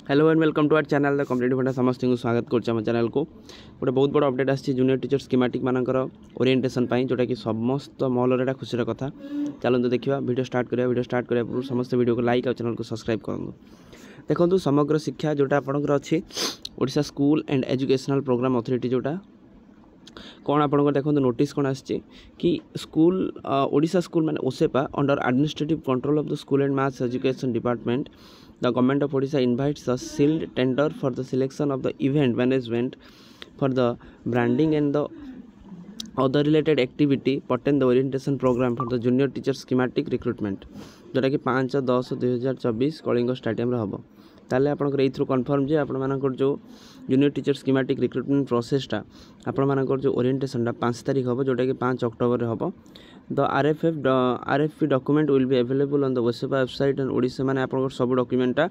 Hello and welcome to our channel the competitive Funda समस्त को स्वागत कर चैनल को गोटे बहुत बड़ा अपडेट आसी जूनियर टीचर स्कीमेटिक मानकर ओरिएंटेशन जोटा कि समस्त महल खुशी कथा चलते देखा वीडियो स्टार्ट करा पूर्व समस्त वीडियो को लाइक और चैनल को सब्सक्राइब करूँ। देखो समग्र शिक्षा जोटा आपंकर अच्छी Odisha school and educational programme authority जोटा कौन आपंकर देखो नोटिस कौन आसी कि स्कूल ओडिशा स्कूल माने OSEPA under administrative control of the school and maths education department the government of Odisha invites the sealed tender for the selection of the event management for the branding and the other related activity pertain the orientation program for the junior teacher schematic recruitment जोटा कि 5/10/2024 Kalinga stadium हम ताले आपनकर एथ्रु confirm जे आपण मानकर जो junior teacher schematic recruitment प्रोसेसटा आपण मानकर जो ओरिएंटेशन 5 तारीख हम जोटा कि 5 अक्टोबर हम the RFP document will be available on the OSEPA website and Odisha माने आपनकर सब डॉक्यूमेंटा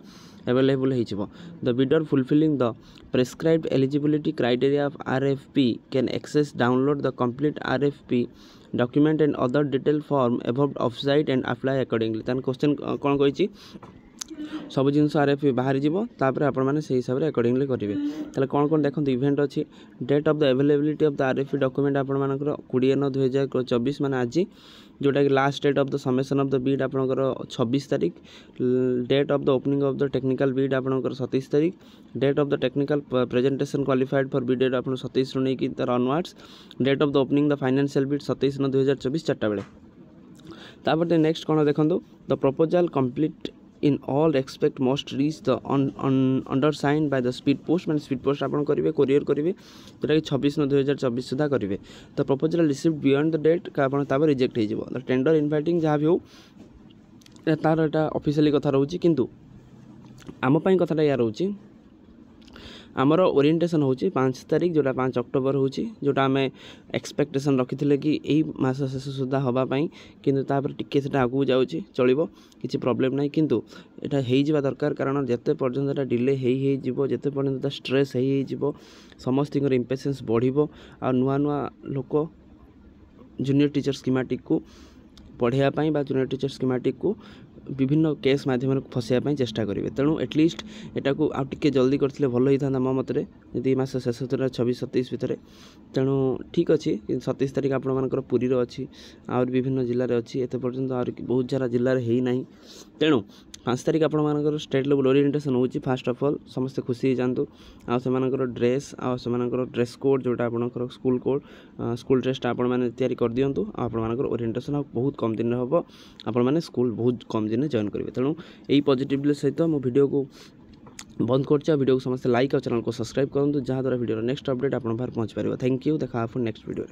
अवेलेबल होइछिबो। The bidder fulfilling the prescribed eligibility criteria of RFP can access download the complete RFP document and other detail form above offsite and apply accordingly। तान question कोन कहिछि सब जिनस RFP बाहर जीवो तापर आपण माने से हिसाब रे अकॉर्डिंगली करिवे। ताले कोन कोन देखन इवेंट अछि date of the availability of the RFP document आपण मानकर 20/9/2024 माने आज जोटा कि last date of the submission of the bid आपनकर 26 तारीख date of the opening of the technical bid आपनकर 27 तारीख date of the technical presentation qualified for bid date आपण 27 रो नै कि तार onwards date of the opening the financial bid 27/9/2024 4टा बेले तापर नेक्स्ट कोन देखंतु the proposal complete in all respect must reach the undersigned by the speed post मैंने स्पीड पोस्ट आपन करेंगे कोरियर करेंगे जोटा कि 26/9/2024 सुधा करेंगे। The proposal received beyond the date का आपन तापर रिजेक्ट हो द टेंडर इनवाइटिंग जहाँ भी हो तार एटा ऑफिशियली कथा रहउची किंतु आम पई कथाटा या रहउची आमर ओरिएंटेशन होची 5 तारीख जोटा 5 अक्टोबर होची जोटा आम एक्सपेक्टेशन रखी कि यही मास शेष सुधा हवापाई किंतु तापर टिके सेटा आगू जाउची चलिबो किछि प्रॉब्लम नाही किंतु एटा हेइ जिबा दरकार कारण जते पर्यंत एटा डिले हेइ जिवो जते पर्यंत स्ट्रेस हेइ जिवो समस्तिकर इंपेशेंस बढ़िबो आ नुआ नुआ लोक जूनियर टीचर स्कीमेटिक को पढ़ाया पाई बा जूनियर टीचर स्कीमेटिक को विभिन्न केस माध्यम फसाइवाई चेष्टा करेंगे। तेणु एटलिस्ट यहाँ को आउ टे जल्दी करते भल होता मो मतरे यदि मास शेष 26-27 भितर तेणु ठीक अच्छे 27 तारीख आपर पुरी अच्छी आउर विभिन्न जिले में अच्छी एत पर्यंत बहुत सारा जिले में होना तेणु 5 तारीख आपर स्टेट लेवल ओरिएंटेशन होची फास्ट ऑफ ऑल समस्त खुशी हो जातु आर ड्रेस आर ड्रेस कोड जोटा आप स्कूल कोड स्कूल ड्रेसटा आपने तैयारी कर दिंतु आपर ओरिएंटेशन बहुत कम दिन हम आपने स्कूल बहुत कम दिन जॉइन करेंगे। तेणु यही पॉजिटिव सहित मो वीडियो को बंद कर वीडियो को समस्त लाइक और चैनल को सब्सक्राइब करूँ जहाँद्वारा वीडियो नेक्स्ट अपडेट आप पहुँच पार। थैंक यू देखा नेक्स्ट वीडियो।